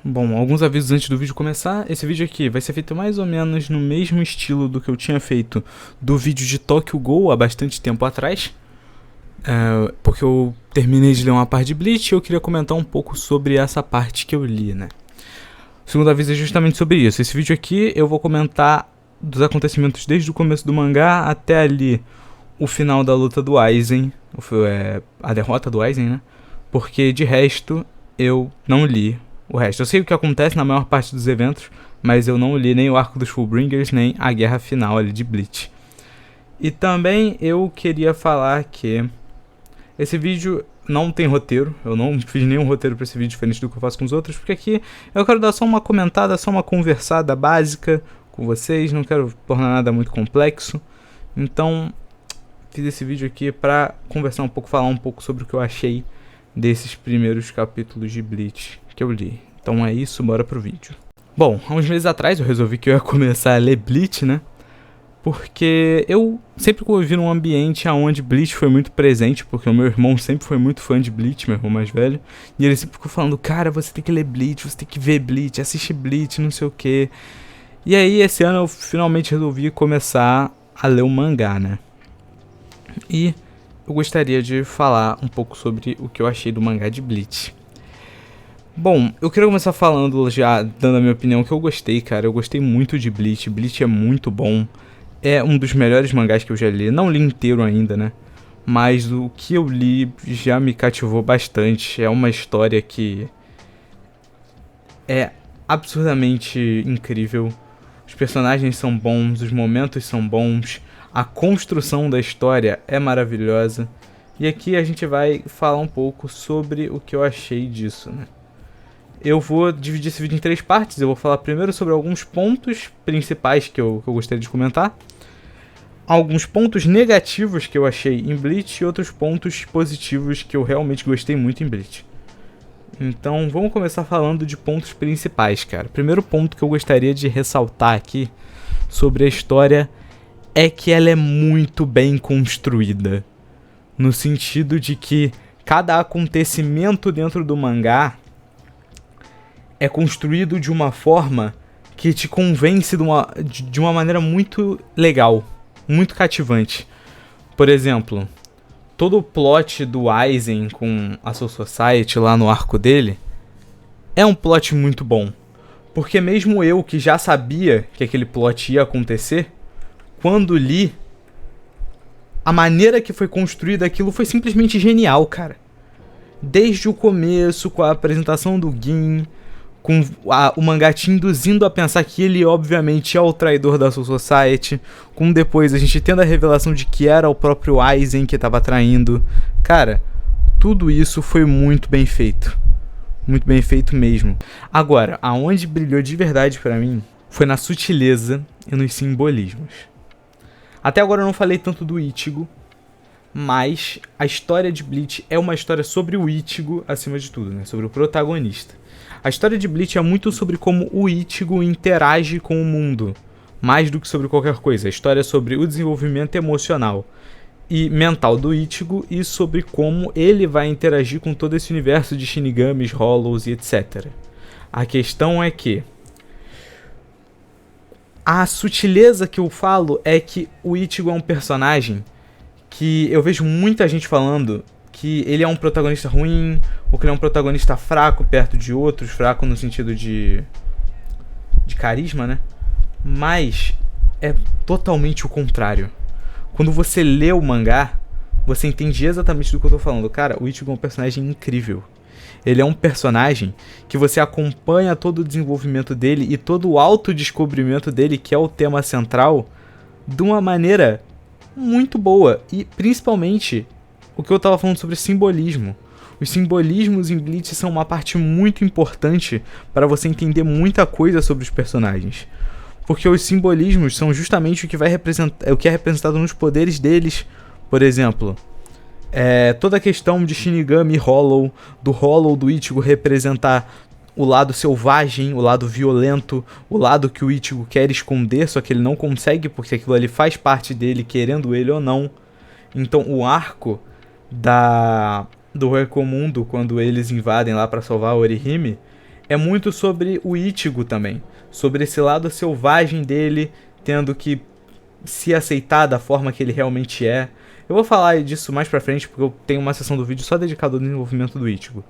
Bom, alguns avisos antes do vídeo começar. Esse vídeo aqui vai ser feito mais ou menos no mesmo estilo do que eu tinha feito do vídeo de Tokyo Ghoul há bastante tempo atrás. Porque eu terminei de ler uma parte de Bleach e eu queria comentar um pouco sobre essa parte que eu li, né? O segundo aviso é justamente sobre isso. Esse vídeo aqui eu vou comentar dos acontecimentos desde o começo do mangá até ali o final da luta do Aizen, a derrota do Aizen, né? Porque de resto eu não li o resto. Eu sei o que acontece na maior parte dos eventos, mas eu não li nem o arco dos Fullbringers, nem a guerra final ali de Bleach. E também eu queria falar que esse vídeo não tem roteiro, eu não fiz nenhum roteiro para esse vídeo diferente do que eu faço com os outros, porque aqui eu quero dar só uma comentada, só uma conversada básica com vocês, não quero tornar nada muito complexo. Então, fiz esse vídeo aqui para conversar um pouco, falar um pouco sobre o que eu achei desses primeiros capítulos de Bleach que eu li. Então é isso, bora pro vídeo. Bom, há uns meses atrás eu resolvi que eu ia começar a ler Bleach, né? Porque eu sempre convivi num ambiente onde Bleach foi muito presente, porque o meu irmão sempre foi muito fã de Bleach, meu irmão mais velho. E ele sempre ficou falando, cara, você tem que ler Bleach, você tem que ver Bleach, assiste Bleach, não sei o que. E aí esse ano eu finalmente resolvi começar a ler o mangá, né? E eu gostaria de falar um pouco sobre o que eu achei do mangá de Bleach. Bom, eu queria começar falando, já dando a minha opinião, que eu gostei, cara. Eu gostei muito de Bleach. Bleach é muito bom. É um dos melhores mangás que eu já li. Não li inteiro ainda, né? Mas o que eu li já me cativou bastante. É uma história que é absurdamente incrível. Os personagens são bons, os momentos são bons. A construção da história é maravilhosa. E aqui a gente vai falar um pouco sobre o que eu achei disso, né? Eu vou dividir esse vídeo em 3 partes. Eu vou falar primeiro sobre alguns pontos principais que eu gostaria de comentar, alguns pontos negativos que eu achei em Bleach e outros pontos positivos que eu realmente gostei muito em Bleach. Então vamos começar falando de pontos principais, cara. O primeiro ponto que eu gostaria de ressaltar aqui sobre a história é que ela é muito bem construída, no sentido de que cada acontecimento dentro do mangá é construído de uma forma que te convence de uma maneira muito legal, muito cativante. Por exemplo, todo o plot do Aizen com a Soul Society lá no arco dele é um plot muito bom. Porque mesmo eu que já sabia que aquele plot ia acontecer, quando li, a maneira que foi construída aquilo foi simplesmente genial, cara. Desde o começo, com a apresentação do Gin, com o mangá te induzindo a pensar que ele obviamente é o traidor da Soul Society, com depois a gente tendo a revelação de que era o próprio Aizen que estava traindo. Cara, tudo isso foi muito bem feito. Muito bem feito mesmo. Agora, aonde brilhou de verdade pra mim foi na sutileza e nos simbolismos. Até agora eu não falei tanto do Ichigo, mas a história de Bleach é uma história sobre o Ichigo acima de tudo, né? Sobre o protagonista. A história de Bleach é muito sobre como o Ichigo interage com o mundo, mais do que sobre qualquer coisa. A história é sobre o desenvolvimento emocional e mental do Ichigo e sobre como ele vai interagir com todo esse universo de Shinigamis, Hollows e etc. A questão é que a sutileza que eu falo é que o Ichigo é um personagem que eu vejo muita gente falando que ele é um protagonista ruim, ou que ele é um protagonista fraco perto de outros, fraco no sentido de carisma, né? Mas é totalmente o contrário. Quando você lê o mangá, você entende exatamente do que eu tô falando. Cara, o Ichigo é um personagem incrível. Ele é um personagem que você acompanha todo o desenvolvimento dele e todo o autodescobrimento dele, que é o tema central, de uma maneira muito boa. E principalmente o que eu tava falando sobre simbolismo. Os simbolismos em Bleach são uma parte muito importante para você entender muita coisa sobre os personagens. Porque os simbolismos são justamente o que é representado nos poderes deles. Por exemplo, toda a questão de Shinigami e Hollow do Ichigo representar o lado selvagem, o lado violento, o lado que o Ichigo quer esconder, só que ele não consegue porque aquilo ali faz parte dele, querendo ele ou não. Então o arco do Recomundo, quando eles invadem lá pra salvar a Orihime, é muito sobre o Ichigo também. Sobre esse lado selvagem dele, tendo que se aceitar da forma que ele realmente é. Eu vou falar disso mais pra frente, porque eu tenho uma seção do vídeo só dedicada ao desenvolvimento do Ichigo.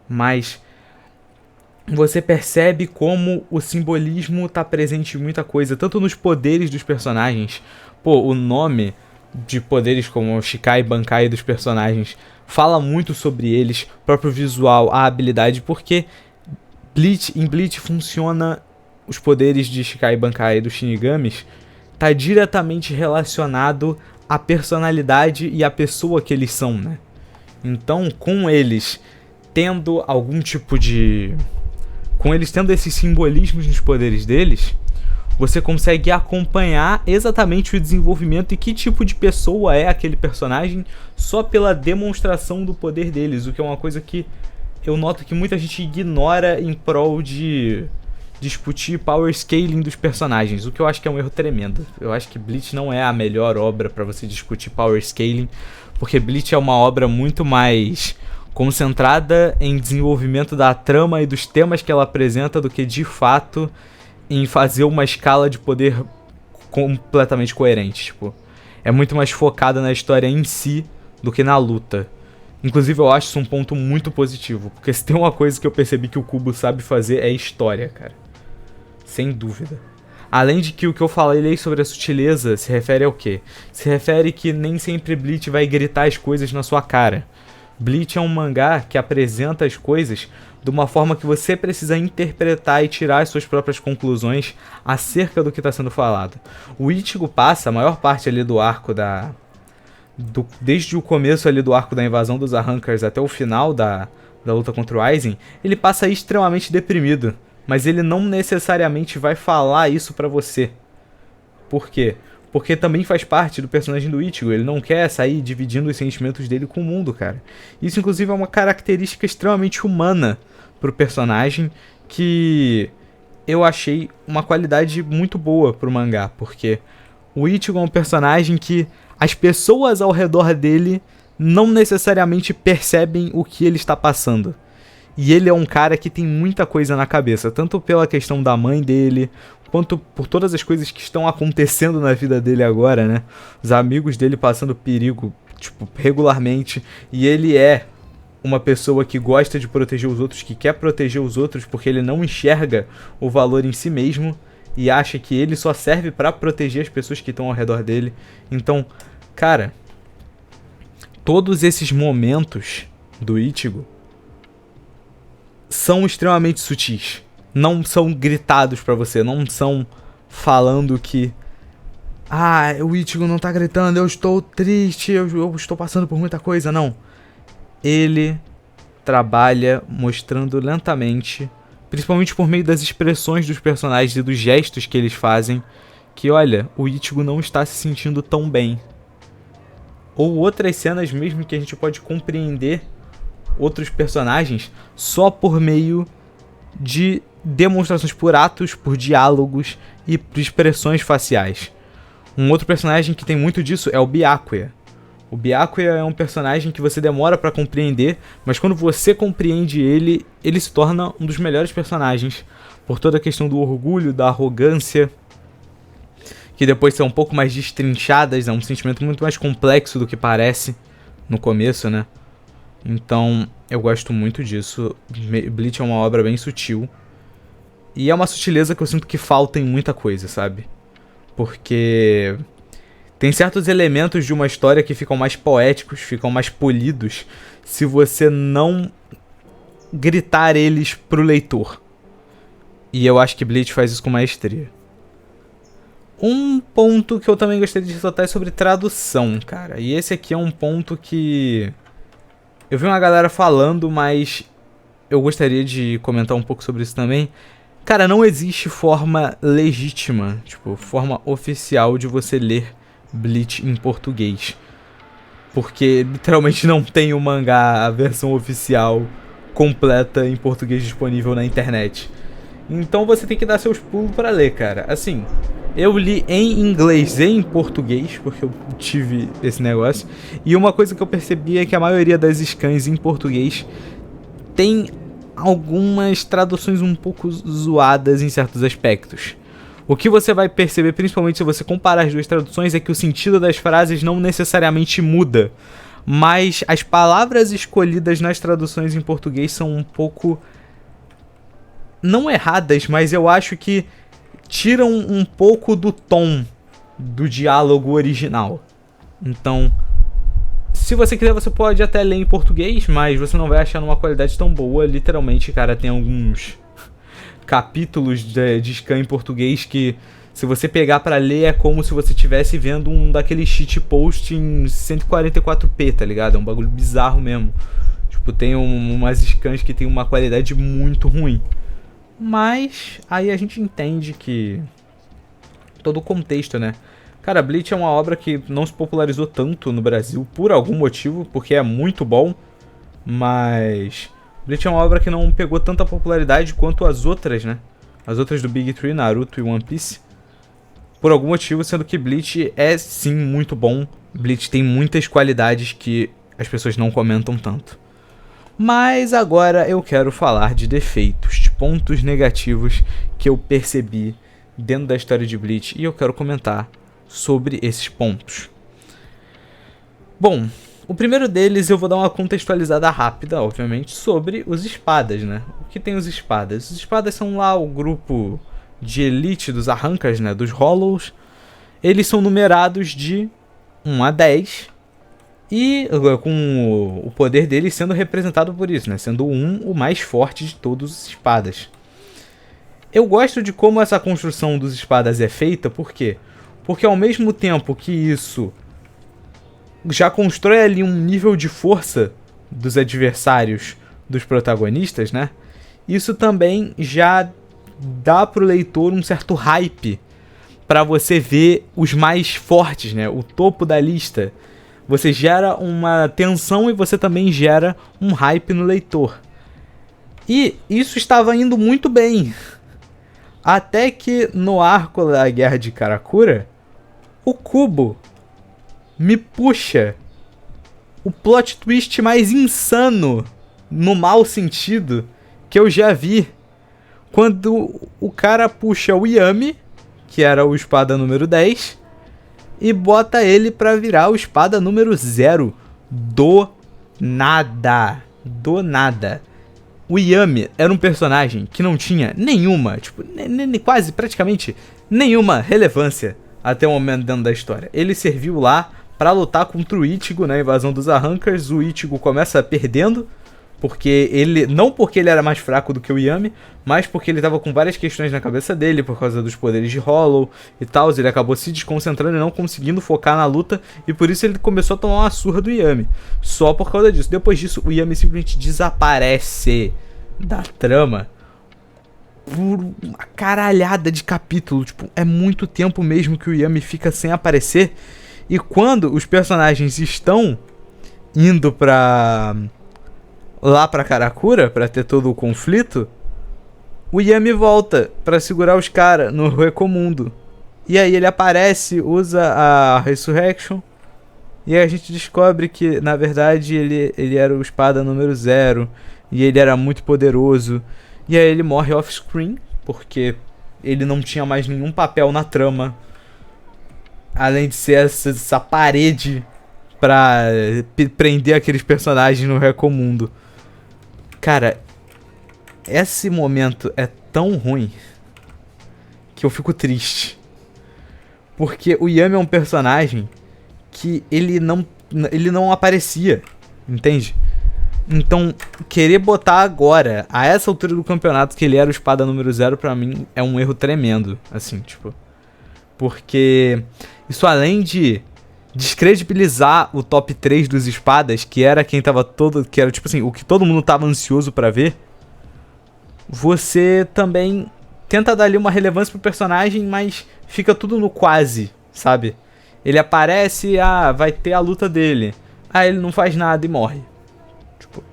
Mas você percebe como o simbolismo tá presente em muita coisa, tanto nos poderes dos personagens. Pô, o nome de poderes como o Shikai Bankai dos personagens fala muito sobre eles, o próprio visual, a habilidade, porque em Bleach funciona os poderes de Shikai Bankai dos Shinigamis, tá diretamente relacionado à personalidade e à pessoa que eles são, né? Então, com eles tendo algum tipo de... com eles tendo esses simbolismos nos poderes deles, você consegue acompanhar exatamente o desenvolvimento e que tipo de pessoa é aquele personagem só pela demonstração do poder deles, o que é uma coisa que eu noto que muita gente ignora em prol de discutir power scaling dos personagens, o que eu acho que é um erro tremendo. Eu acho que Bleach não é a melhor obra para você discutir power scaling, porque Bleach é uma obra muito mais concentrada em desenvolvimento da trama e dos temas que ela apresenta do que de fato em fazer uma escala de poder completamente coerente. Tipo, é muito mais focada na história em si do que na luta. Inclusive eu acho isso um ponto muito positivo, porque se tem uma coisa que eu percebi que o Kubo sabe fazer é história, cara. Sem dúvida. Além de que o que eu falei sobre a sutileza se refere ao quê? Se refere que nem sempre Bleach vai gritar as coisas na sua cara. Bleach é um mangá que apresenta as coisas de uma forma que você precisa interpretar e tirar as suas próprias conclusões acerca do que está sendo falado. O Ichigo passa a maior parte ali do arco desde o começo ali do arco da invasão dos Arrancars até o final da luta contra o Aizen, ele passa extremamente deprimido. Mas ele não necessariamente vai falar isso pra você. Por quê? Porque também faz parte do personagem do Ichigo. Ele não quer sair dividindo os sentimentos dele com o mundo, cara. Isso, inclusive, é uma característica extremamente humana pro personagem, que eu achei uma qualidade muito boa pro mangá. Porque o Ichigo é um personagem que as pessoas ao redor dele não necessariamente percebem o que ele está passando. E ele é um cara que tem muita coisa na cabeça, tanto pela questão da mãe dele, quanto por todas as coisas que estão acontecendo na vida dele agora, né? Os amigos dele passando perigo, tipo, regularmente. E ele é uma pessoa que gosta de proteger os outros, que quer proteger os outros porque ele não enxerga o valor em si mesmo e acha que ele só serve pra proteger as pessoas que estão ao redor dele. Então, cara, todos esses momentos do Ichigo são extremamente sutis. Não são gritados pra você, não são falando que o Ichigo não tá gritando, eu estou triste, eu estou passando por muita coisa, não. Ele trabalha mostrando lentamente, principalmente por meio das expressões dos personagens e dos gestos que eles fazem, que olha, o Ichigo não está se sentindo tão bem. Ou outras cenas mesmo que a gente pode compreender outros personagens só por meio de demonstrações por atos, por diálogos e por expressões faciais. Um outro personagem que tem muito disso é o Byakuya. O Byakuya é um personagem que você demora pra compreender, mas quando você compreende ele, ele se torna um dos melhores personagens, por toda a questão do orgulho, da arrogância, que depois são um pouco mais destrinchadas, é um sentimento muito mais complexo do que parece no começo, né? Então, eu gosto muito disso. Bleach é uma obra bem sutil. E é uma sutileza que eu sinto que falta em muita coisa, sabe? Porque tem certos elementos de uma história que ficam mais poéticos, ficam mais polidos, se você não gritar eles pro leitor. E eu acho que Bleach faz isso com maestria. Um ponto que eu também gostaria de ressaltar é sobre tradução, cara. E esse aqui é um ponto que eu vi uma galera falando, mas eu gostaria de comentar um pouco sobre isso também. Cara, não existe forma legítima, tipo, forma oficial de você ler Bleach em português. Porque literalmente não tem o mangá, a versão oficial completa em português disponível na internet. Então você tem que dar seus pulos pra ler, cara. Assim, eu li em inglês e em português, porque eu tive esse negócio. E uma coisa que eu percebi é que a maioria das scans em português tem algumas traduções um pouco zoadas em certos aspectos. O que você vai perceber, principalmente se você comparar as duas traduções, é que o sentido das frases não necessariamente muda, mas as palavras escolhidas nas traduções em português são um pouco, não erradas, mas eu acho que tiram um pouco do tom do diálogo original. Então, se você quiser, você pode até ler em português, mas você não vai achar numa qualidade tão boa. Literalmente, cara, tem alguns capítulos de scan em português que, se você pegar pra ler, é como se você estivesse vendo um daqueles shitpost em 144p, tá ligado? É um bagulho bizarro mesmo. Tipo, tem umas scans que tem uma qualidade muito ruim. Mas aí a gente entende que todo o contexto, né? Cara, Bleach é uma obra que não se popularizou tanto no Brasil por algum motivo, porque é muito bom, mas Bleach é uma obra que não pegou tanta popularidade quanto as outras, né? As outras do Big Three, Naruto e One Piece. Por algum motivo, sendo que Bleach é sim muito bom. Bleach tem muitas qualidades que as pessoas não comentam tanto. Mas agora eu quero falar de defeitos, de pontos negativos que eu percebi dentro da história de Bleach, e eu quero comentar sobre esses pontos. Bom, o primeiro deles eu vou dar uma contextualizada rápida, obviamente, sobre os espadas, né? O que tem os espadas? Os espadas são lá o grupo de elite dos arrancas, né? Dos Hollows. Eles são numerados de 1 a 10 e com o poder deles sendo representado por isso, né? Sendo o 1 o mais forte de todos os espadas. Eu gosto de como essa construção dos espadas é feita, por quê? Porque ao mesmo tempo que isso já constrói ali um nível de força dos adversários dos protagonistas, né? Isso também já dá pro leitor um certo hype para você ver os mais fortes, né? O topo da lista. Você gera uma tensão e você também gera um hype no leitor. E isso estava indo muito bem. Até que no arco da Guerra de Karakura, o Kubo me puxa o plot twist mais insano, no mau sentido, que eu já vi. Quando o cara puxa o Yami, que era o espada número 10, e bota ele pra virar o espada número 0. Do nada. Do nada. O Yami era um personagem que não tinha nenhuma, tipo, quase praticamente nenhuma relevância até o momento dentro da história. Ele serviu lá pra lutar contra o Ichigo na invasão dos Arrancas. O Ichigo começa perdendo, porque ele, não porque ele era mais fraco do que o Yami, mas porque ele tava com várias questões na cabeça dele por causa dos poderes de Hollow e tal. Ele acabou se desconcentrando e não conseguindo focar na luta, e por isso ele começou a tomar uma surra do Yami. Só por causa disso. Depois disso, o Yami simplesmente desaparece da trama por uma caralhada de capítulo. Tipo, é muito tempo mesmo que o Yami fica sem aparecer. E quando os personagens estão indo lá pra Karakura, pra ter todo o conflito, o Yami volta pra segurar os caras no Recomundo. E aí ele aparece, usa a Resurrection, e a gente descobre que, na verdade, ele era o espada número 0, e ele era muito poderoso. E aí ele morre off-screen, porque ele não tinha mais nenhum papel na trama, além de ser essa parede pra prender aqueles personagens no Recomundo. Cara, esse momento é tão ruim que eu fico triste. Porque o Yami é um personagem que ele não aparecia, entende? Então, querer botar agora, a essa altura do campeonato, que ele era o espada número 0, pra mim é um erro tremendo, assim, tipo. Porque isso, além de descredibilizar o top 3 dos espadas, que era quem tava que era tipo assim, o que todo mundo tava ansioso pra ver, você também tenta dar ali uma relevância pro personagem, mas fica tudo no quase, sabe? Ele aparece, vai ter a luta dele. Ele não faz nada e morre. Tipo,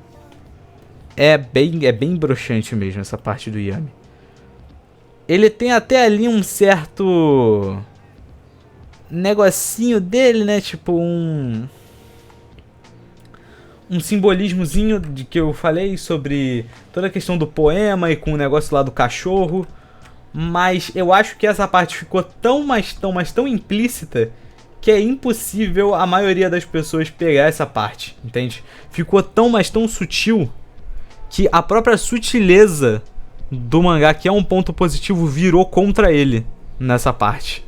é bem broxante mesmo essa parte do Yami. Ele tem até ali um certo negocinho dele, né? Tipo, um simbolismozinho de que eu falei sobre toda a questão do poema e com o negócio lá do cachorro. Mas eu acho que essa parte ficou tão implícita que é impossível a maioria das pessoas pegar essa parte, entende? Ficou tão sutil que a própria sutileza do mangá, que é um ponto positivo, virou contra ele nessa parte.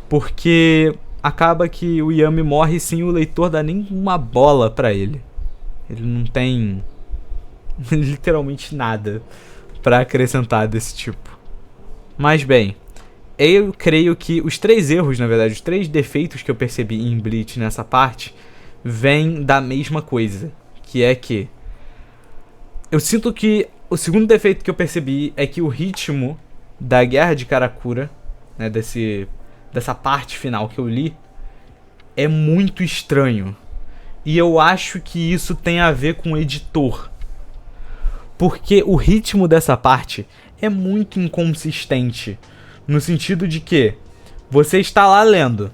Porque acaba que o Yami morre sem o leitor dar nem uma bola pra ele. Ele não tem literalmente nada pra acrescentar desse tipo. Mas bem, eu creio que os 3 erros, na verdade, os 3 defeitos que eu percebi em Bleach nessa parte, vêm da mesma coisa. Que é que eu sinto que o segundo defeito que eu percebi é que o ritmo da Guerra de Karakura, né, dessa parte final que eu li, é muito estranho. E eu acho que isso tem a ver com o editor. Porque o ritmo dessa parte é muito inconsistente. No sentido de que você está lá lendo,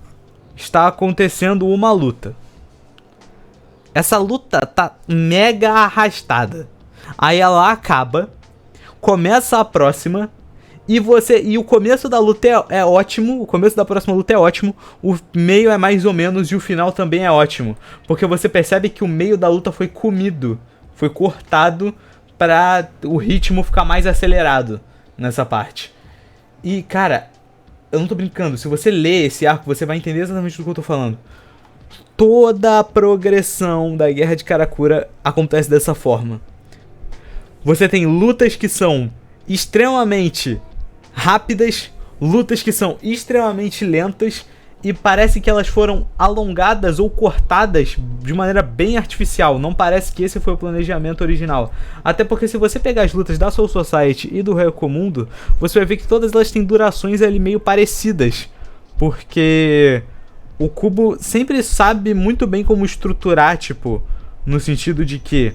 está acontecendo uma luta. Essa luta tá mega arrastada. Aí ela acaba, começa a próxima, e o começo da luta é ótimo, o começo da próxima luta é ótimo, o meio é mais ou menos e o final também é ótimo. Porque você percebe que o meio da luta foi comido, foi cortado pra o ritmo ficar mais acelerado nessa parte. E, cara, eu não tô brincando, se você ler esse arco, você vai entender exatamente do que eu tô falando. Toda a progressão da Guerra de Karakura acontece dessa forma. Você tem lutas que são extremamente rápidas, lutas que são extremamente lentas, e parece que elas foram alongadas ou cortadas de maneira bem artificial. Não parece que esse foi o planejamento original. Até porque se você pegar as lutas da Soul Society e do Recomundo, você vai ver que todas elas têm durações ali meio parecidas. Porque o Kubo sempre sabe muito bem como estruturar, tipo, no sentido de que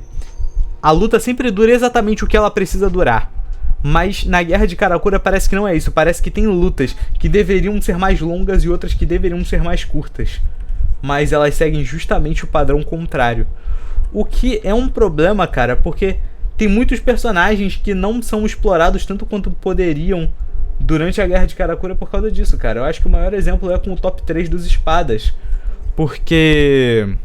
a luta sempre dura exatamente o que ela precisa durar. Mas na Guerra de Karakura parece que não é isso. Parece que tem lutas que deveriam ser mais longas e outras que deveriam ser mais curtas. Mas elas seguem justamente o padrão contrário. O que é um problema, cara, porque tem muitos personagens que não são explorados tanto quanto poderiam durante a Guerra de Karakura por causa disso, cara. Eu acho que o maior exemplo é com o top 3 dos espadas. Porque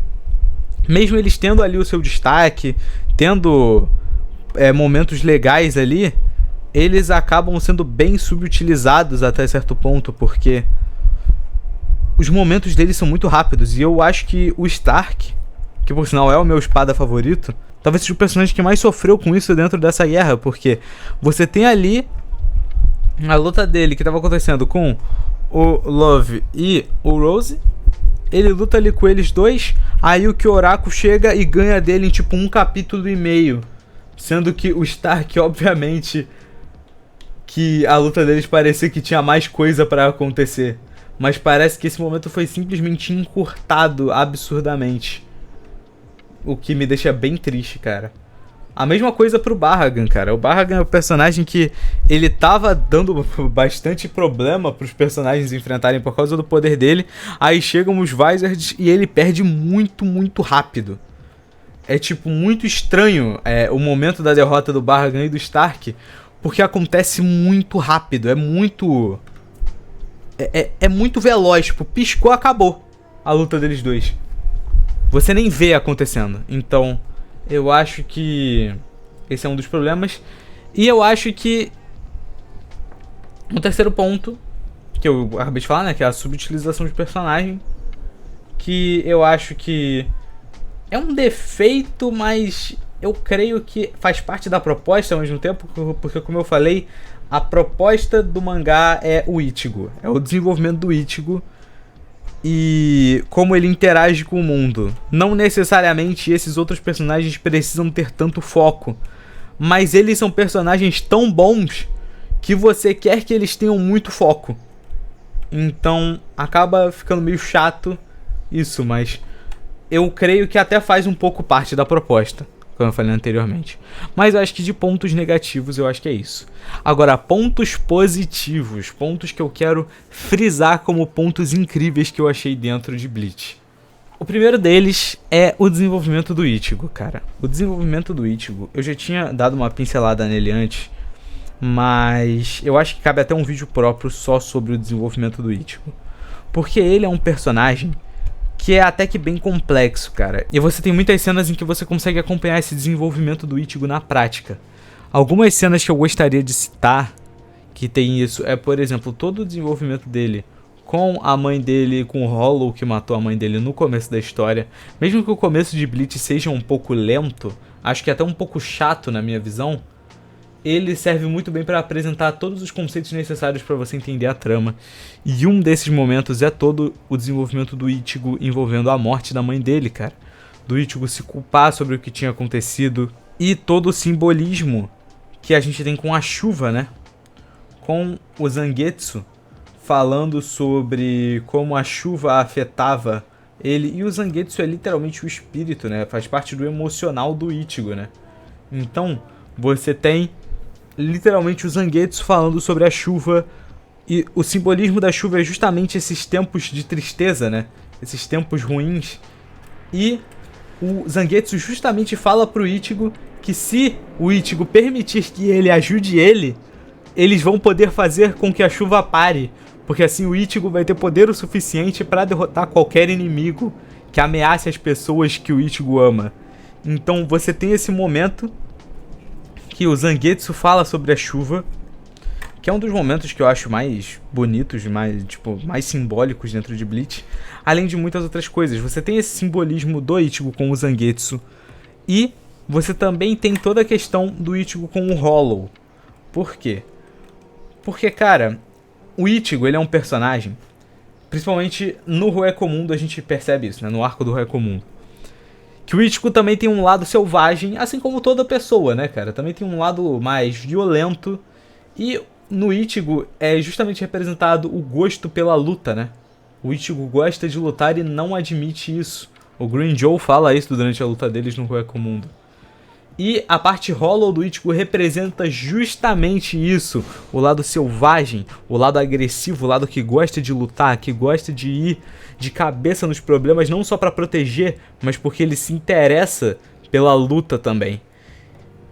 mesmo eles tendo ali o seu destaque, tendo momentos legais ali, eles acabam sendo bem subutilizados até certo ponto, porque os momentos deles são muito rápidos. E eu acho que o Stark, que por sinal é o meu espada favorito, talvez seja o personagem que mais sofreu com isso dentro dessa guerra, porque você tem ali a luta dele que estava acontecendo com o Love e o Rose. Ele luta ali com eles dois, aí o Kyoraku chega e ganha dele em tipo 1 capítulo e meio. Sendo que o Stark, obviamente, que a luta deles parecia que tinha mais coisa pra acontecer. Mas parece que esse momento foi simplesmente encurtado absurdamente. O que me deixa bem triste, cara. A mesma coisa pro Bahagan, cara. O Bahagan é um personagem que ele tava dando bastante problema pros personagens enfrentarem por causa do poder dele. Aí chegam os Vizards e ele perde muito rápido. É tipo muito estranho o momento da derrota do Bahagan e do Stark, porque acontece muito rápido, é muito veloz, tipo, piscou, acabou a luta deles dois. Você nem vê acontecendo. Então, eu acho que esse é um dos problemas. E eu acho que o terceiro ponto, que eu acabei de falar, né, que é a subutilização de personagem, que eu acho que é um defeito, mas eu creio que faz parte da proposta ao mesmo tempo, porque, como eu falei, a proposta do mangá é o Ichigo, é o desenvolvimento do Ichigo e como ele interage com o mundo. Não necessariamente esses outros personagens precisam ter tanto foco, mas eles são personagens tão bons que você quer que eles tenham muito foco. Então acaba ficando meio chato isso, mas eu creio que até faz um pouco parte da proposta, como eu falei anteriormente. Mas eu acho que de pontos negativos eu acho que é isso. Agora, pontos positivos, pontos que eu quero frisar como pontos incríveis que eu achei dentro de Bleach. O primeiro deles é o desenvolvimento do Ichigo, cara. O desenvolvimento do Ichigo, eu já tinha dado uma pincelada nele antes, mas eu acho que cabe até um vídeo próprio só sobre o desenvolvimento do Ichigo. Porque ele é um personagem que é até que bem complexo, cara. E você tem muitas cenas em que você consegue acompanhar esse desenvolvimento do Ichigo na prática. Algumas cenas que eu gostaria de citar que tem isso é, por exemplo, todo o desenvolvimento dele com a mãe dele, com o Hollow que matou a mãe dele no começo da história. Mesmo que o começo de Bleach seja um pouco lento, acho que até um pouco chato na minha visão, ele serve muito bem para apresentar todos os conceitos necessários para você entender a trama. E um desses momentos é todo o desenvolvimento do Ichigo envolvendo a morte da mãe dele, cara. Do Ichigo se culpar sobre o que tinha acontecido e todo o simbolismo que a gente tem com a chuva, né? Com o Zangetsu falando sobre como a chuva afetava ele. E o Zangetsu é literalmente o espírito, né? Faz parte do emocional do Ichigo, né? Então, você tem literalmente o Zangetsu falando sobre a chuva. E o simbolismo da chuva é justamente esses tempos de tristeza, né? Esses tempos ruins. E o Zangetsu justamente fala pro Ichigo que se o Ichigo permitir que ele ajude ele, eles vão poder fazer com que a chuva pare. Porque assim o Ichigo vai ter poder o suficiente para derrotar qualquer inimigo que ameace as pessoas que o Ichigo ama. Então você tem esse momento que o Zangetsu fala sobre a chuva, que é um dos momentos que eu acho mais bonitos, mais simbólicos dentro de Bleach, além de muitas outras coisas. Você tem esse simbolismo do Ichigo com o Zangetsu, e você também tem toda a questão do Ichigo com o Hollow. Por quê? Porque, cara, o Ichigo, ele é um personagem, principalmente no Roecomundo a gente percebe isso, né? No arco do Roecomundo. Que o Ichigo também tem um lado selvagem, assim como toda pessoa, né, cara? Também tem um lado mais violento. E no Ichigo é justamente representado o gosto pela luta, né? O Ichigo gosta de lutar e não admite isso. O Green Joe fala isso durante a luta deles no Roecomundo. E a parte Hollow do Ichigo representa justamente isso. O lado selvagem, o lado agressivo, o lado que gosta de lutar, que gosta de ir de cabeça nos problemas, não só para proteger, mas porque ele se interessa pela luta também.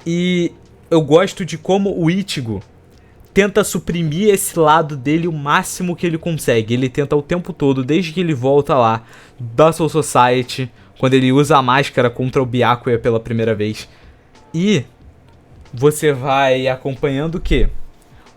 E eu gosto de como o Ichigo tenta suprimir esse lado dele o máximo que ele consegue. Ele tenta o tempo todo, desde que ele volta lá da Soul Society, quando ele usa a máscara contra o Byakuya pela primeira vez. E você vai acompanhando que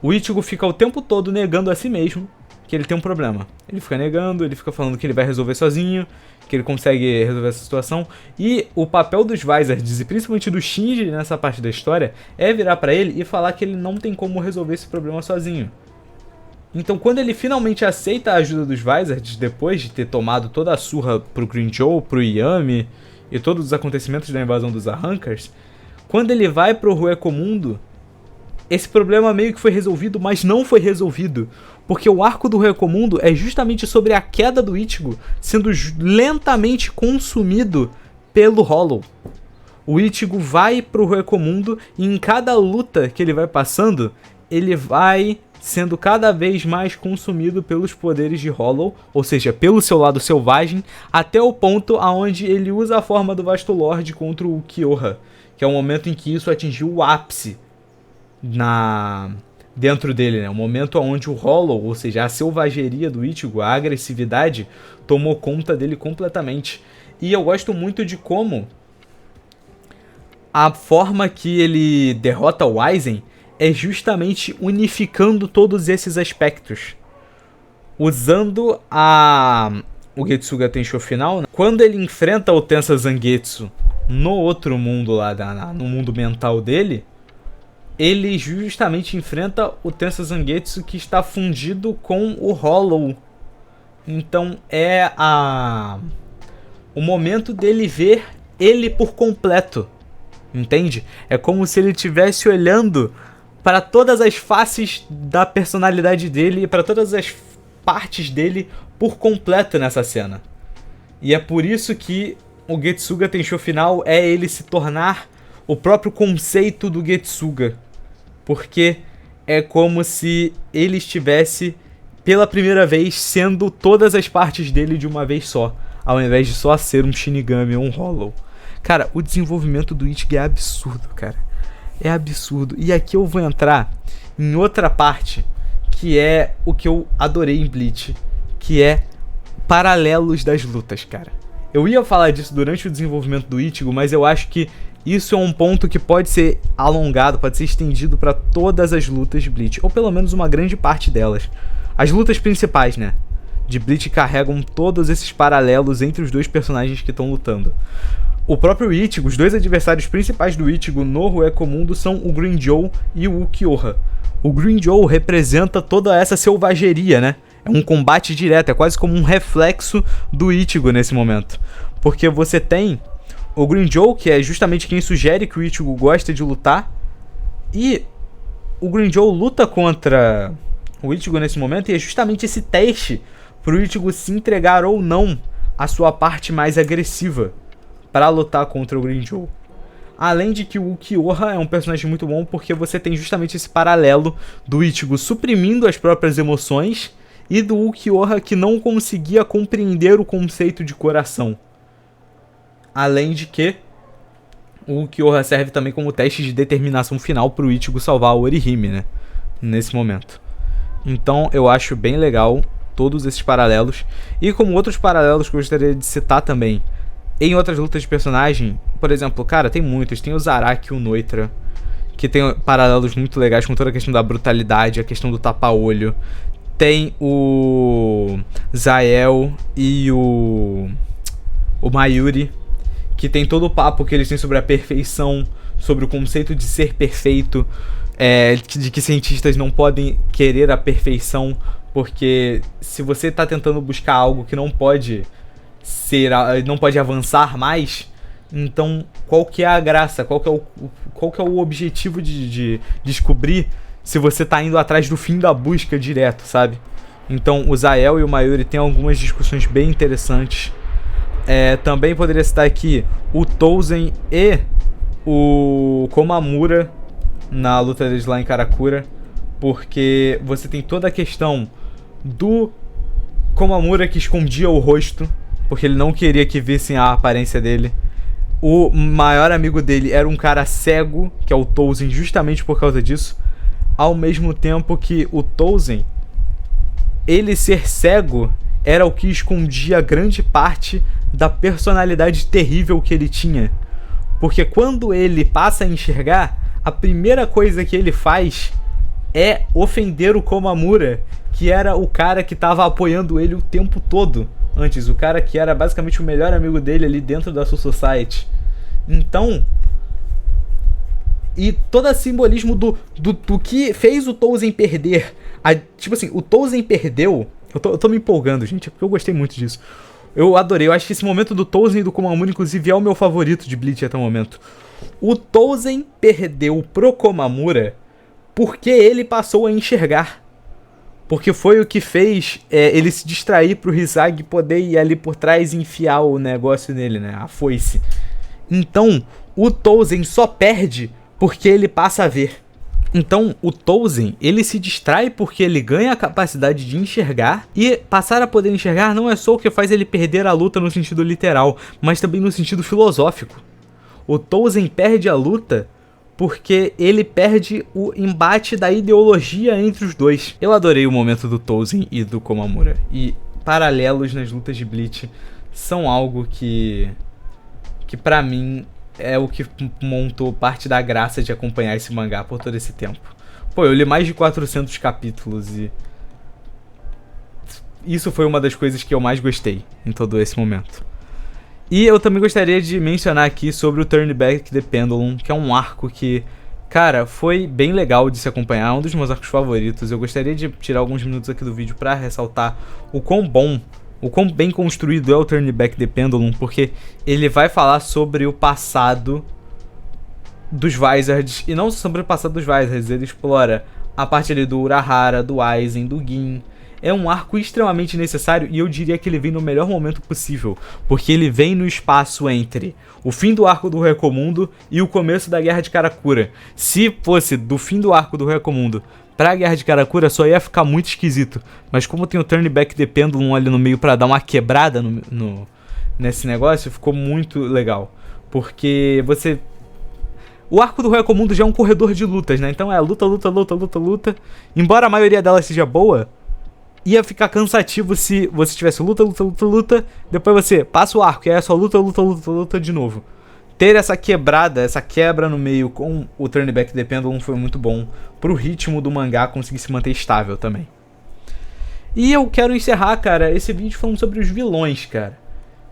o Ichigo fica o tempo todo negando a si mesmo que ele tem um problema. Ele fica negando, ele fica falando que ele vai resolver sozinho, que ele consegue resolver essa situação. E o papel dos Vizards, e principalmente do Shinji nessa parte da história, é virar pra ele e falar que ele não tem como resolver esse problema sozinho. Então quando ele finalmente aceita a ajuda dos Vizards, depois de ter tomado toda a surra pro Green Joe, pro Yami e todos os acontecimentos da invasão dos Arrancars, quando ele vai pro Roecomundo, esse problema meio que foi resolvido, mas não foi resolvido. Porque o arco do Roecomundo é justamente sobre a queda do Ichigo sendo lentamente consumido pelo Hollow. O Ichigo vai pro Roecomundo e em cada luta que ele vai passando, ele vai sendo cada vez mais consumido pelos poderes de Hollow, ou seja, pelo seu lado selvagem, até o ponto aonde ele usa a forma do Vasto Lord contra o Kyoha, que é o momento em que isso atingiu o ápice dentro dele, né? O momento onde o Hollow, ou seja, a selvageria do Ichigo, a agressividade, tomou conta dele completamente. E eu gosto muito de como a forma que ele derrota o Aizen é justamente unificando todos esses aspectos. Usando o Getsuga Tensho final, né? Quando ele enfrenta o Tensa Zangetsu no outro mundo lá, no mundo mental dele, ele justamente enfrenta o Tensa Zangetsu que está fundido com o Hollow. Então é o momento dele ver ele por completo, entende? É como se ele estivesse olhando para todas as faces da personalidade dele e para todas as partes dele por completo nessa cena. E é por isso que o Getsuga Tensho final é ele se tornar o próprio conceito do Getsuga. Porque é como se ele estivesse, pela primeira vez, sendo todas as partes dele de uma vez só. ao invés de só ser um Shinigami ou um Hollow. Cara, o desenvolvimento do Ichigo é absurdo, cara. É absurdo. E aqui eu vou entrar em outra parte, que é o que eu adorei em Bleach, que é paralelos das lutas, cara. Eu ia falar disso durante o desenvolvimento do Ichigo, mas eu acho que isso é um ponto que pode ser alongado, pode ser estendido para todas as lutas de Bleach, ou pelo menos uma grande parte delas. As lutas principais, né, de Bleach carregam todos esses paralelos entre os dois personagens que estão lutando. O próprio Ichigo, os dois adversários principais do Ichigo no Hueco-Mundo são o Grimmjow e o Ulquiorra. O Grimmjow representa toda essa selvageria, né? É um combate direto, é quase como um reflexo do Ichigo nesse momento. Porque você tem o Grimmjow, que é justamente quem sugere que o Ichigo gosta de lutar, e o Grimmjow luta contra o Ichigo nesse momento, e é justamente esse teste pro Ichigo se entregar ou não à sua parte mais agressiva para lutar contra o Grimmjow. Além de que o Ulquiorra é um personagem muito bom, porque você tem justamente esse paralelo do Ichigo suprimindo as próprias emoções e do Ulquiorra que não conseguia compreender o conceito de coração. Além de que o Ulquiorra serve também como teste de determinação final pro Ichigo salvar o Orihime, né? Nesse momento. Então eu acho bem legal todos esses paralelos. E como outros paralelos que eu gostaria de citar também em outras lutas de personagem, por exemplo, cara, tem muitos. Tem o Zaraki e o Noitra, que tem paralelos muito legais com toda a questão da brutalidade, a questão do tapa-olho. Tem o Zael e o Mayuri, que tem todo o papo que eles têm sobre a perfeição, sobre o conceito de ser perfeito, de que cientistas não podem querer a perfeição, porque se você está tentando buscar algo que não pode não pode avançar mais, então qual que é a graça, qual que é o objetivo de descobrir se você tá indo atrás do fim da busca direto, sabe? Então o Zael e o Mayuri tem algumas discussões bem interessantes. Também poderia citar aqui o Touzen e o Komamura na luta deles lá em Karakura, porque você tem toda a questão do Komamura que escondia o rosto, porque ele não queria que vissem a aparência dele. O maior amigo dele era um cara cego, que é o Touzen, justamente por causa disso. Ao mesmo tempo que o Touzen, ele ser cego era o que escondia grande parte da personalidade terrível que ele tinha. Porque quando ele passa a enxergar, a primeira coisa que ele faz é ofender o Komamura, que era o cara que estava apoiando ele o tempo todo antes, o cara que era basicamente o melhor amigo dele ali dentro da Soul Society. Então, e todo o simbolismo do que fez o Touzen perder. Tipo assim, o Touzen perdeu. Eu tô me empolgando, gente, porque eu gostei muito disso. Eu adorei, eu acho que esse momento do Touzen e do Komamura, inclusive, é o meu favorito de Bleach até o momento. O Touzen perdeu pro Komamura porque ele passou a enxergar. Porque foi o que fez ele se distrair pro Hisagi poder ir ali por trás e enfiar o negócio nele, né? A foice. Então, o Touzen só perde porque ele passa a ver. Então, o Touzen, ele se distrai porque ele ganha a capacidade de enxergar, e passar a poder enxergar não é só o que faz ele perder a luta no sentido literal, mas também no sentido filosófico. O Touzen perde a luta porque ele perde o embate da ideologia entre os dois. Eu adorei o momento do Touzen e do Komamura, e paralelos nas lutas de Bleach são algo que pra mim é o que montou parte da graça de acompanhar esse mangá por todo esse tempo. Pô, eu li mais de 400 capítulos e isso foi uma das coisas que eu mais gostei em todo esse momento. E eu também gostaria de mencionar aqui sobre o Turn Back the Pendulum, que é um arco que, cara, foi bem legal de se acompanhar, é um dos meus arcos favoritos. Eu gostaria de tirar alguns minutos aqui do vídeo pra ressaltar o quão bem construído é o Turn Back the Pendulum, porque ele vai falar sobre o passado dos Vizards, e não sobre o passado dos Vizards, ele explora a parte ali do Urahara, do Aizen, do Gin. É um arco extremamente necessário, e eu diria que ele vem no melhor momento possível, porque ele vem no espaço entre o fim do arco do Recomundo e o começo da Guerra de Karakura. Se fosse do fim do arco do Recomundo pra Guerra de Karakura, só ia ficar muito esquisito, mas como tem o Turn Back the Pendulum ali no meio pra dar uma quebrada nesse negócio ficou muito legal. Porque você... O arco do Royakomundo já é um corredor de lutas, né? Então é luta, luta, luta, luta, luta. Embora a maioria delas seja boa, ia ficar cansativo se você tivesse luta, luta, luta, luta. Depois você passa o arco e aí é só luta, luta, luta, luta de novo. Ter essa quebrada, essa quebra no meio com o Turn Back the Pendulum foi muito bom pro ritmo do mangá conseguir se manter estável também. E eu quero encerrar, cara, esse vídeo falando sobre os vilões, cara.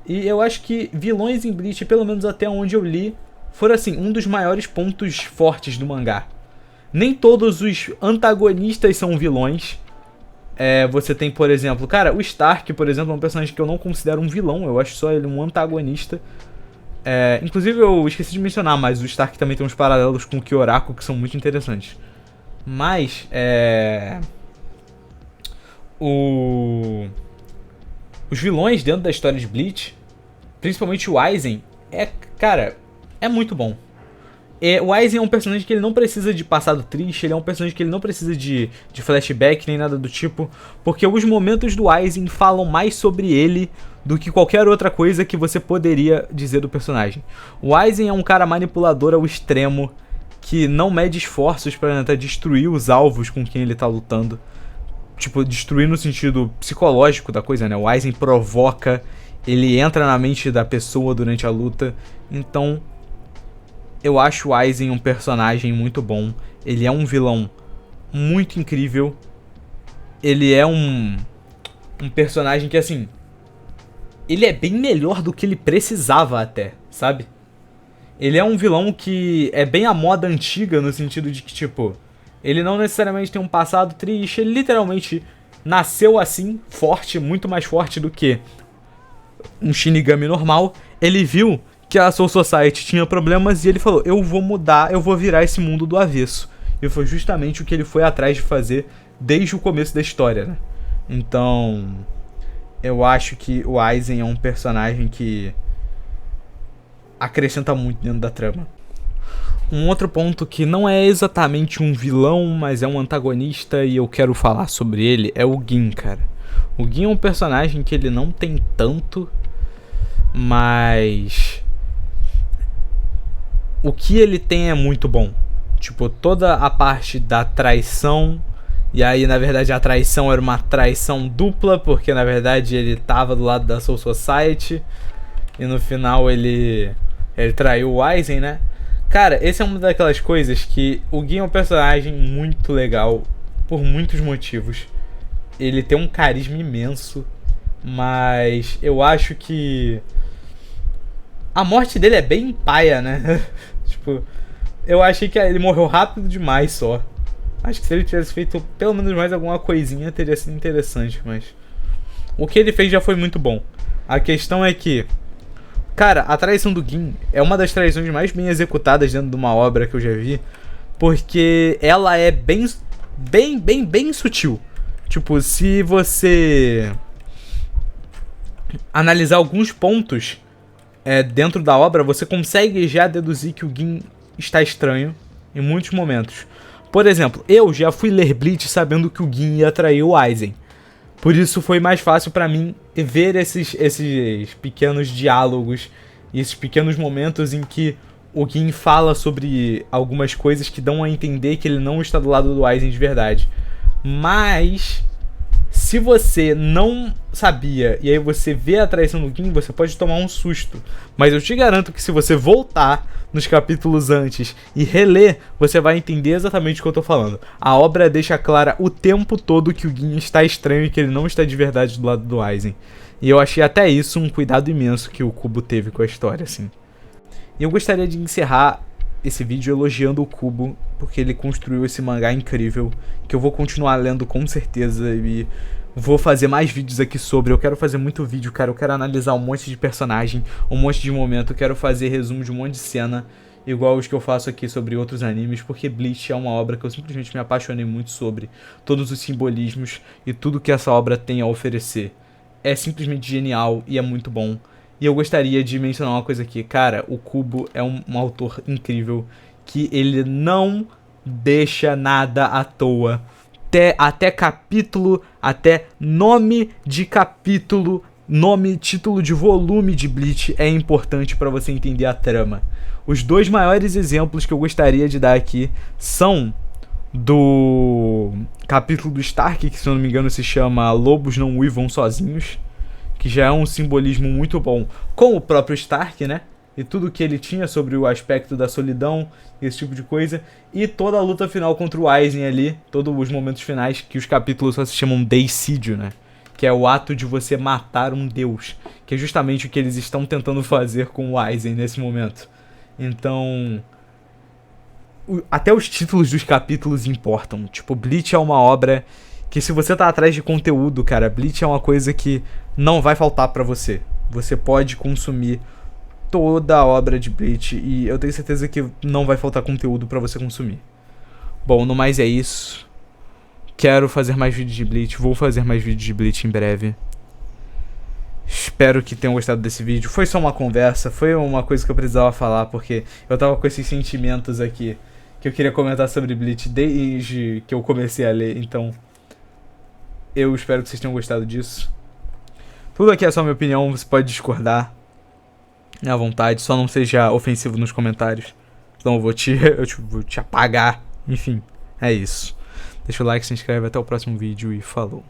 E eu acho que vilões em Bleach, pelo menos até onde eu li, foram assim, um dos maiores pontos fortes do mangá. Nem todos os antagonistas são vilões. Você tem, por exemplo, cara, o Stark, por exemplo, é um personagem que eu não considero um vilão, eu acho só ele um antagonista. Inclusive eu esqueci de mencionar, mas o Stark também tem uns paralelos com o Kyoraku que são muito interessantes. Mas, os vilões dentro da história de Bleach, principalmente o Aizen, cara, é muito bom. O Aizen é um personagem que ele não precisa de passado triste, ele é um personagem que ele não precisa de flashback nem nada do tipo, porque os momentos do Aizen falam mais sobre ele do que qualquer outra coisa que você poderia dizer do personagem. O Aizen é um cara manipulador ao extremo, que não mede esforços para tentar destruir os alvos com quem ele tá lutando. Tipo, destruir no sentido psicológico da coisa, né? O Aizen provoca, ele entra na mente da pessoa durante a luta. Então, eu acho o Aizen um personagem muito bom. Ele é um vilão muito incrível. Ele é um personagem que, assim, ele é bem melhor do que ele precisava até, sabe? Ele é um vilão que é bem a moda antiga, no sentido de que, tipo, ele não necessariamente tem um passado triste, ele literalmente nasceu assim, forte, muito mais forte do que um Shinigami normal. Ele viu que a Soul Society tinha problemas e ele falou, eu vou mudar, eu vou virar esse mundo do avesso. E foi justamente o que ele foi atrás de fazer desde o começo da história, né? Então, eu acho que o Aizen é um personagem que acrescenta muito dentro da trama. Um outro ponto que não é exatamente um vilão, mas é um antagonista e eu quero falar sobre ele, é o Gin, cara. O Gin é um personagem que ele não tem tanto, mas o que ele tem é muito bom. Tipo, toda a parte da traição, e aí na verdade a traição era uma traição dupla, porque na verdade ele tava do lado da Soul Society, e no final ele traiu o Aizen, né? Cara, esse é uma daquelas coisas que o Gin é um personagem muito legal por muitos motivos. Ele tem um carisma imenso, mas eu acho que a morte dele é bem paia, né? Tipo, eu achei que ele morreu rápido demais só. Acho que se ele tivesse feito pelo menos mais alguma coisinha teria sido interessante, mas o que ele fez já foi muito bom. A questão é que, cara, a traição do Gin é uma das traições mais bem executadas dentro de uma obra que eu já vi, porque ela é bem sutil. Tipo, se você analisar alguns pontos dentro da obra, você consegue já deduzir que o Gin está estranho em muitos momentos. Por exemplo, eu já fui ler Bleach sabendo que o Gin ia trair o Aizen. Por isso foi mais fácil pra mim ver esses pequenos diálogos e esses pequenos momentos em que o Gin fala sobre algumas coisas que dão a entender que ele não está do lado do Aizen de verdade. Mas se você não sabia e aí você vê a traição do Gin, você pode tomar um susto. Mas eu te garanto que se você voltar nos capítulos antes e reler, você vai entender exatamente o que eu tô falando. A obra deixa clara o tempo todo que o Gin está estranho e que ele não está de verdade do lado do Aizen. E eu achei até isso um cuidado imenso que o Kubo teve com a história, assim. E eu gostaria de encerrar esse vídeo elogiando o Kubo, porque ele construiu esse mangá incrível, que eu vou continuar lendo com certeza e vou fazer mais vídeos aqui sobre. Eu quero fazer muito vídeo, cara. Eu quero analisar um monte de personagem, um monte de momento. Eu quero fazer resumo de um monte de cena, igual os que eu faço aqui sobre outros animes, porque Bleach é uma obra que eu simplesmente me apaixonei muito sobre. Todos os simbolismos e tudo que essa obra tem a oferecer. É simplesmente genial e é muito bom. E eu gostaria de mencionar uma coisa aqui. Cara, o Kubo é um autor incrível, que ele não deixa nada à toa. Até capítulo, até nome de capítulo Nome, título de volume de Bleach é importante para você entender a trama. Os dois maiores exemplos que eu gostaria de dar aqui são do capítulo do Stark, que se eu não me engano se chama Lobos Não Uivam Sozinhos, que já é um simbolismo muito bom com o próprio Stark, né? E tudo que ele tinha sobre o aspecto da solidão, esse tipo de coisa. E toda a luta final contra o Aizen ali, todos os momentos finais, que os capítulos só se chamam Deicídio, né? Que é o ato de você matar um deus. Que é justamente o que eles estão tentando fazer com o Aizen nesse momento. Então, até os títulos dos capítulos importam. Tipo, Bleach é uma obra que, se você tá atrás de conteúdo, cara, Bleach é uma coisa que não vai faltar pra você. Você pode consumir toda a obra de Bleach e eu tenho certeza que não vai faltar conteúdo pra você consumir. Bom, no mais é isso. Quero fazer mais vídeos de Bleach, vou fazer mais vídeos de Bleach em breve. Espero que tenham gostado desse vídeo. Foi só uma conversa, foi uma coisa que eu precisava falar, porque eu tava com esses sentimentos aqui que eu queria comentar sobre Bleach desde que eu comecei a ler. Então, eu espero que vocês tenham gostado disso. Tudo aqui é só minha opinião, você pode discordar à vontade, só não seja ofensivo nos comentários. Então eu vou te apagar. Enfim, é isso. Deixa o like, se inscreve, até o próximo vídeo e falou.